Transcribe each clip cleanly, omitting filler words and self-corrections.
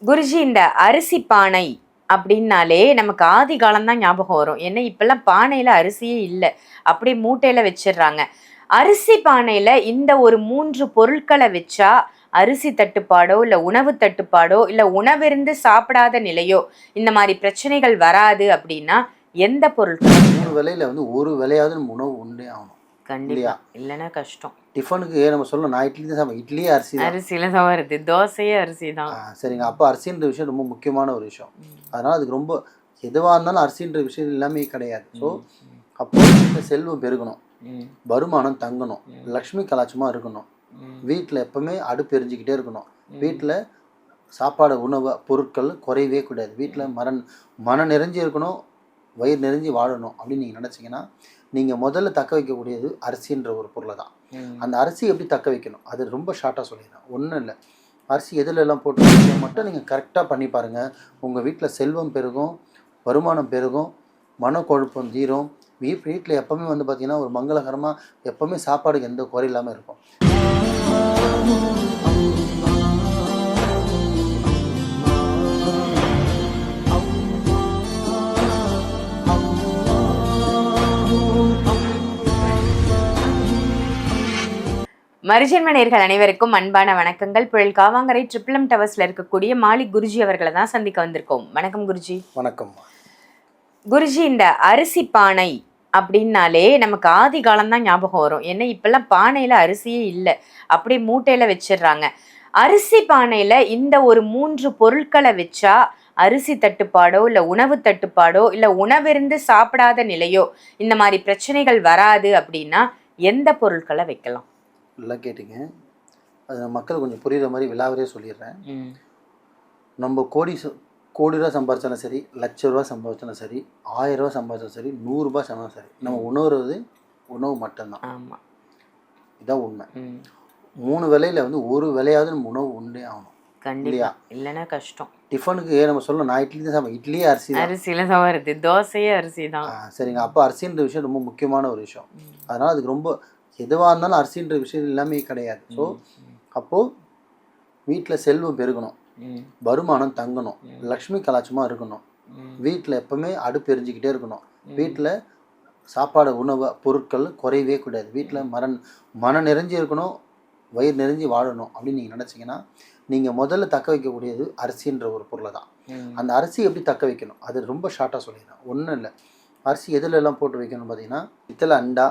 குருஜி, இந்த அரிசி பானை அப்படின்னாலே நமக்கு ஆதி காலம்தான் ஞாபகம் வரும். ஏன்னா இப்பெல்லாம் பானையில அரிசியே இல்லை, அப்படியே மூட்டையில வச்சிடுறாங்க. அரிசி பானையில இந்த ஒரு 3 பொருட்களை வச்சா அரிசி தட்டுப்பாடோ இல்லை உணவு தட்டுப்பாடோ இல்லை உணவிருந்து சாப்பிடாத நிலையோ இந்த மாதிரி பிரச்சனைகள் வராது அப்படின்னா எந்த பொருட்கள்? 3 வேளையில வந்து ஒரு வேளையாவது நம்ம உணவு உண்டே ஆகணும். கண்டிப்பா, இல்லைன்னா கஷ்டம். டிஃபனுக்கு நம்ம சொல்லணும், நான் இட்லி தான் சாப்பிடுவேன், இட்லியே அரிசி தான், அரிசியில தான் வருது, தோசையே அரிசி தான். சரிங்க. அப்போ அரிசின்ற விஷயம் ரொம்ப முக்கியமான ஒரு விஷயம். அதனால் அதுக்கு ரொம்ப எதுவாக இருந்தாலும் அரிசின்ற விஷயம் எல்லாமே கிடையாது. ஸோ அப்போ செல்வம் பெருகணும், வருமானம் தங்கணும், லக்ஷ்மி கலாச்சமாக இருக்கணும், வீட்டில் எப்பவுமே அடுப்பு எரிஞ்சிக்கிட்டே இருக்கணும், வீட்டில் சாப்பாடு உணவு பொருட்கள் குறையவே கூடாது, வீட்டில் மனம் நிறைஞ்சி இருக்கணும், வயிறு நிறைஞ்சி வாழணும் அப்படின்னு நீங்கள் நினச்சிங்கன்னா நீங்கள் முதல்ல தக்க வைக்கக்கூடியது அரிசின்ற ஒரு பொருளை தான். அந்த அரிசி எப்படி தக்க வைக்கணும் அது ரொம்ப ஷார்ட்டாக சொல்லிடுறேன். ஒன்றும் இல்லை, அரிசி எதில் எல்லாம் போட்டு மட்டும் நீங்கள் கரெக்டாக பண்ணி பாருங்கள். உங்கள் வீட்டில் செல்வம் பெருகும், வருமானம் பெருகும், மனக்குழப்பம் தீரும், வீட்டில் எப்போவுமே வந்து பார்த்திங்கன்னா ஒரு மங்களகரமாக எப்போவுமே சாப்பாடுக்கு எந்த குறை இல்லாமல் இருக்கும். மரிஜன்ம நேயர்கள் அனைவருக்கும் அன்பான வணக்கங்கள். புயல் காவாங்கரை ட்ரிபிள் டவர்ஸ்ல இருக்கக்கூடிய மாலிக் குருஜி அவர்களை தான் சந்திக்க வந்திருக்கோம். வணக்கம் குருஜி. வணக்கம் குருஜி, இந்த அரிசி பானை அப்படின்னாலே நமக்கு ஆதி காலம்தான் ஞாபகம் வரும். ஏன்னா இப்பெல்லாம் பானையில அரிசியே இல்லை, அப்படியே மூட்டையில வச்சிடுறாங்க. அரிசி பானையில இந்த ஒரு 3 பொருட்களை வச்சா அரிசி தட்டுப்பாடோ இல்லை உணவு தட்டுப்பாடோ இல்லை உணவிருந்து சாப்பிடாத நிலையோ இந்த மாதிரி பிரச்சனைகள் வராது அப்படின்னா எந்த பொருட்களை வைக்கலாம்? எல்லாம் கேட்டிங்க. அது மக்கள் கொஞ்சம் புரிகிற மாதிரி விழாவரே சொல்லிடுறேன். நம்ம கோடி ரூபா சம்பாதிச்சாலும் சரி, லட்ச ரூபா சம்பாதிச்சாலும் சரி, 1000 ரூபா சம்பாதிச்சாலும் சரி, 100 ரூபாய் சம்பாதிச்சாலும் சரி, நம்ம உணவுறது உணவு மட்டும்தான். ஆமாம், இதான் உண்மை. 3 வேளையில வந்து ஒரு வேளையாவது நம்ம உணவு உண்டே ஆகணும். கண்டிப்பா, இல்லைன்னா கஷ்டம். டிஃபனுக்கு நம்ம சொல்லணும், நான் இட்லி தான் சாப்பிடுவேன், இட்லியே அரிசி தான், அரிசியில தான் வருது, தோசையே அரிசி தான். சரிங்க. அப்போ அரிசின்ற விஷயம் ரொம்ப முக்கியமான ஒரு விஷயம். அதனால் அதுக்கு ரொம்ப எதுவாக இருந்தாலும் அரிசின்ற விஷயம் எல்லாமே கிடையாது. ஸோ அப்போது வீட்டில் செல்வம் பெருகணும், வருமானம் தங்கணும், லக்ஷ்மி கலாச்சமாக இருக்கணும், வீட்டில் எப்பவுமே அடுப்பு எரிஞ்சிக்கிட்டே இருக்கணும், வீட்டில் சாப்பாடு உணவு பொருட்கள் குறையவே கூடாது, வீட்டில் மனம் நிறைஞ்சி இருக்கணும், வயிறு நிறைஞ்சி வாழணும் அப்படின்னு நீங்கள் நினச்சிங்கன்னா நீங்கள் முதல்ல தக்க வைக்கக்கூடியது அரிசின்ற ஒரு பொருளை தான். அந்த அரிசி எப்படி தக்க வைக்கணும் அது ரொம்ப ஷார்ட்டாக சொல்லிடுறேன். ஒன்றும் இல்லை, அரிசி எதில் எல்லாம் போட்டு வைக்கணும்னு பார்த்தீங்கன்னா பித்தளை அண்டா,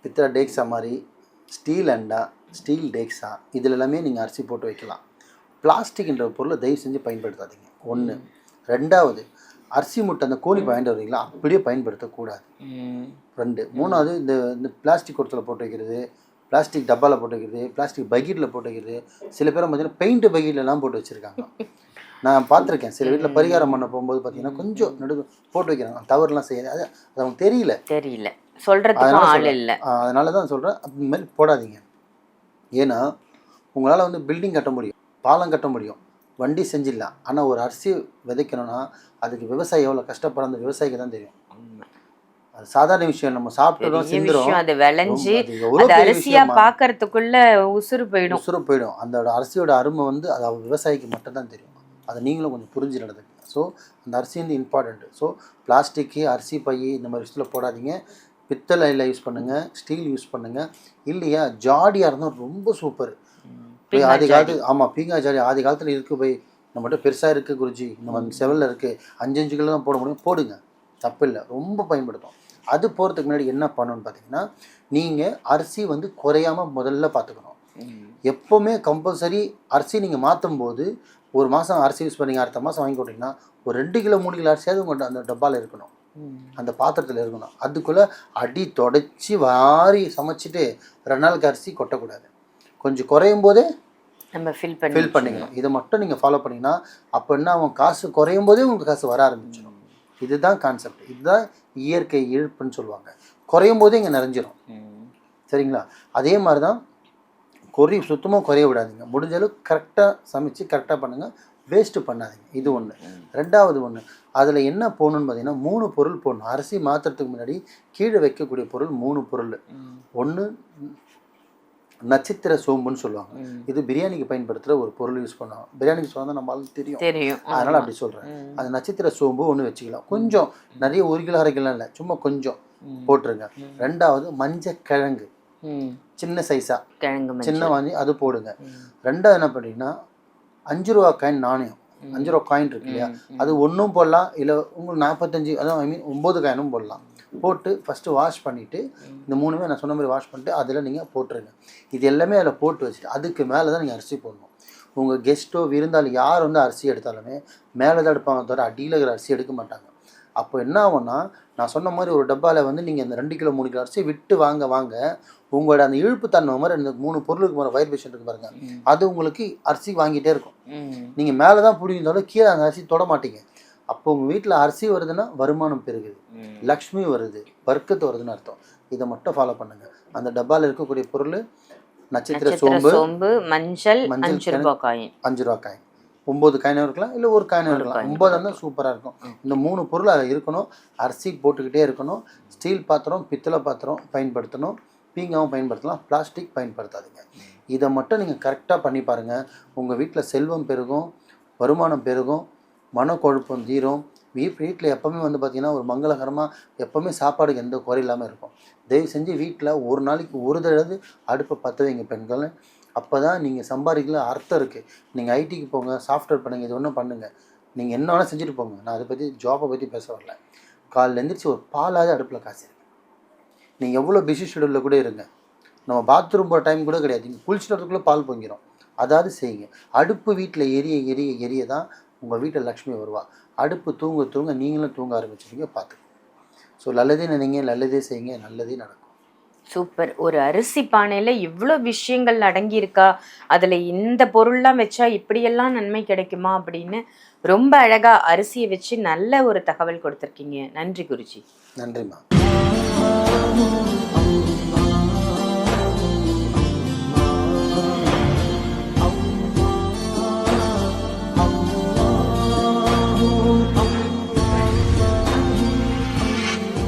பித்தளை டேக்ஸா மாதிரி, ஸ்டீல் அண்டா, ஸ்டீல் டேக்ஸா, இதில் எல்லாமே நீங்கள் அரிசி போட்டு வைக்கலாம். பிளாஸ்டிக்ன்ற பொருளை தயவு செஞ்சு பயன்படுத்தாதீங்க. 1. 2வது, அரிசி மூட்டை அந்த கோழி வாங்கிட்டு வருவீங்களா அப்படியே பயன்படுத்தக்கூடாது. 2. 3வது, இந்த பிளாஸ்டிக் குடத்தில் போட்டு வைக்கிறது, பிளாஸ்டிக் டப்பாவில் போட்டு வைக்கிறது, பிளாஸ்டிக் பக்கெட்டில் போட்டு வைக்கிறது, சில பேரை பார்த்தீங்கன்னா பெயிண்ட் பக்கெட்லலாம் போட்டு வச்சுருக்காங்க. நான் பார்த்துருக்கேன். சில வீட்டில் பரிகாரம் பண்ண போகும்போது பார்த்தீங்கன்னா கொஞ்சம் நடுவு போட்டு வைக்கிறாங்க, தவறுலாம் செய்யாது, அது அவங்களுக்கு தெரியல சொல்கிறதுக்கும் ஆள் இல்லை. அதனால தான் சொல்கிறேன், அந்த மாதிரி போடாதீங்க. ஏன்னா உங்களால் வந்து பில்டிங் கட்ட முடியும், பாலம் கட்ட முடியும், வண்டி செஞ்சிடலாம், ஆனால் ஒரு அரிசி விதைக்கணும்னா அதுக்கு விவசாயி எவ்வளோ கஷ்டப்படுற அந்த விவசாயிக்கு தான் தெரியும். அது சாதாரண விஷயம், நம்ம சாப்பிட்டோம் சிந்துறோம், அது விளைஞ்சு அது அரிசியா பார்க்கறதுக்குள்ள உசுறு போயிடும். அந்த அரிசியோட அருமை வந்து அது விவசாயிக்கு மட்டும்தான் தெரியும். அதை நீங்களும் கொஞ்சம் புரிஞ்சு நடந்துக்கங்க. ஸோ அந்த அரிசி வந்து இம்பார்ட்டண்ட்டு. ஸோ பிளாஸ்டிக்கு, அரிசி பை இந்த மாதிரி விஷயத்தில் போடாதீங்க. பித்தளையில் யூஸ் பண்ணுங்கள், ஸ்டீல் யூஸ் பண்ணுங்கள். இல்லையா ஜாடியாக இருந்தால் ரொம்ப சூப்பர். போய் ஆதி காலத்து பீங்கா ஜாடி ஆதி காலத்தில் இருக்குது, போய் நம்மகிட்ட பெருசாக இருக்குது குருஜி, நம்ம செவலில் இருக்குது, 5 கிலோ தான் போட முடியும், போடுங்க, தப்பு இல்லை, ரொம்ப பயன்படுத்தும். அது போகிறதுக்கு முன்னாடி என்ன பண்ணணும்னு பார்த்தீங்கன்னா நீங்கள் அரிசி வந்து குறையாமல் முதல்ல பார்த்துக்கணும். எப்போவுமே கம்பல்சரி அரிசி நீங்கள் மாற்றும் போது ஒரு மாதம் அரிசி யூஸ் பண்ணிங்க, அடுத்த மாதம் வாங்கி போட்டிங்கன்னா ஒரு 2 கிலோ 3 கிலோ அரிசியாவது உங்கள்கிட்ட அந்த டப்பாவில் இருக்கணும், அந்த பாத்திரத்தில் இருக்கணும். அதுக்குள்ளே அடி தொடச்சி வாரி சமைச்சிட்டு 2 நாளுக்கு அரிசி கொட்டக்கூடாது. கொஞ்சம் குறையும் போதே நம்ம ஃபில் பண்ணிக்கணும். இதை மட்டும் நீங்கள் ஃபாலோ பண்ணிங்கன்னா அப்போ என்ன, அவன் காசு குறையும் போதே உங்களுக்கு காசு வர ஆரம்பிச்சிடும். இதுதான் கான்செப்ட், இதுதான் இயற்கை இழுப்புன்னு சொல்லுவாங்க. குறையும் போதே இங்கே நிறைஞ்சிரும். சரிங்களா? அதே மாதிரி தான் சுத்தமாக குறைய விடாதீங்க. முடிஞ்ச அளவுக்கு கரெக்டாக சமைச்சு கரெக்டாக பண்ணுங்கள், வேஸ்ட்டு பண்ணாதீங்க. இது 1. 2வது ஒன்று, அதில் என்ன போடணுன்னு பார்த்தீங்கன்னா 3 பொருள் போடணும். அரிசி மாற்றுறதுக்கு முன்னாடி கீழே வைக்கக்கூடிய பொருள் 3 பொருள். 1 நட்சத்திர சோம்புன்னு சொல்லுவாங்க. இது பிரியாணிக்கு பயன்படுத்துகிற ஒரு பொருள் யூஸ் பண்ணுவாங்க. பிரியாணிக்கு சொன்னா நம்மளுக்கு தெரியும், அதனால் அப்படி சொல்கிறேன். அது நட்சத்திர சோம்பு ஒன்று வச்சுக்கலாம். கொஞ்சம் நிறைய 1 கிலோ 1/2 கிலோ இல்லை, சும்மா கொஞ்சம் போட்டுருங்க. 2வது மஞ்சக்கிழங்கு சின்ன சைஸாக கிழங்கு சின்ன வாங்கி அது போடுங்க. 2வது என்ன பண்ணிங்கன்னா 5 ரூபா காயின் நாணயம், 5 ரூபா காயின் இருக்கு இல்லையா, அது ஒன்றும் போடலாம், இல்லை உங்களுக்கு 45 அதான் ஐ மீன் 9 காயினும் போடலாம். போட்டு ஃபஸ்ட்டு வாஷ் பண்ணிவிட்டு இந்த 3மே நான் சொன்ன மாதிரி வாஷ் பண்ணிட்டு அதில் நீங்கள் போட்டுருங்க. இது எல்லாமே அதில் போட்டு வச்சுட்டு அதுக்கு மேலே தான் நீங்கள் அரிசி போடணும். உங்கள் கெஸ்ட்டோ விருந்தாளி யார் வந்து அரிசி எடுத்தாலுமே மேலே தான் எடுப்பாங்க, தவிர அடியில் இருக்கிற அரிசி எடுக்க மாட்டாங்க. அப்போ என்ன ஆகும்னா நான் சொன்ன மாதிரி ஒரு டப்பாவில் வந்து நீங்கள் இந்த 2 கிலோ 3 கிலோ அரிசி விட்டு வாங்க உங்களோட அந்த இழுப்பு தன்மை மாதிரி இந்த 3 பொருளுக்கு போகிற வைப்ரேஷன் இருக்கு பாருங்க, அது உங்களுக்கு அரிசி வாங்கிட்டே இருக்கும். நீங்கள் மேலே தான் பிடிந்தாலும் கீழே அந்த அரிசி தொட மாட்டீங்க. அப்போ உங்கள் வீட்டில் அரிசி வருதுன்னா வருமானம் பெருகுது, லக்ஷ்மி வருது, பர்க்கத்து வருதுன்னு அர்த்தம். இதை மட்டும் ஃபாலோ பண்ணுங்க. அந்த டப்பாவில் இருக்கக்கூடிய பொருள் நட்சத்திர சோம்பு, மஞ்சள், 5 ரூபா காயின், 5 ரூபா காயின், 9 காயினும் இருக்கலாம், இல்லை ஒரு காயினும் இருக்கலாம். 9 இருந்தால் சூப்பராக இருக்கும். இந்த 3 பொருள் அதில் இருக்கணும். அரிசி போட்டுக்கிட்டே இருக்கணும். ஸ்டீல் பாத்திரம், பித்தளை பாத்திரம் பயன்படுத்தணும். பீங்காவும் பயன்படுத்தலாம், பிளாஸ்டிக் பயன்படுத்தாதீங்க. இதை மட்டும் நீங்கள் கரெக்டாக பண்ணி பாருங்கள். உங்கள் வீட்டில் செல்வம் பெருகும், வருமானம் பெருகும், மனக்குழப்பம் தீரும். வீட்டில் எப்போவுமே வந்து பார்த்திங்கன்னா ஒரு மங்களகரமாக எப்போவுமே சாப்பாடுக்கு எந்த குறை இல்லாமல் இருக்கும். தயவு செஞ்சு வீட்டில் ஒரு நாளைக்கு ஒரு தடவை அடுப்பை பற்ற வைங்க பெண்கள். அப்போ தான் நீங்கள் சம்பாதிக்கல அர்த்தம் இருக்குது. நீங்கள் ஐடிக்கு போங்க, சாஃப்ட்வேர் பண்ணுங்கள், இது ஒன்றும் பண்ணுங்கள், நீங்கள் என்ன வேணால் செஞ்சுட்டு போங்க. நான் அதை பற்றி ஜாப்பை பற்றி பேச வரல. காலையில் எழுந்திரிச்சு ஒரு பாலாவது அடுப்பில் காய்ச்சிருங்க. நீங்கள் எவ்வளோ பிஸி ஷெடியூலில் கூட இருங்க, நம்ம பாத்ரூம் போகிற டைம் கூட கிடையாது, நீங்கள் குளிச்சுட்டு வரதுக்குள்ளே பால் பொங்கிடும். அதாவது செய்யுங்க. அடுப்பு வீட்டில் எரிய தான் உங்கள் வீட்டில் லக்ஷ்மி வருவா. அடுப்பு தூங்க நீங்களும் தூங்க ஆரம்பிச்சிருங்க. பார்த்துக்கோங்க. ஸோ நல்லதே நினைங்க, நல்லதே செய்யுங்க, நல்லதே நடக்கும். சூப்பர். ஒரு அரிசி பானையில் இவ்வளோ விஷயங்கள் அடங்கியிருக்கா, அதில் இந்த பொருள்லாம் வச்சா இப்படியெல்லாம் நன்மை கிடைக்குமா அப்படின்னு ரொம்ப அழகாக அரிசியை வச்சு நல்ல ஒரு தகவல் கொடுத்துருக்கீங்க. நன்றி குருஜி. நன்றிம்மா.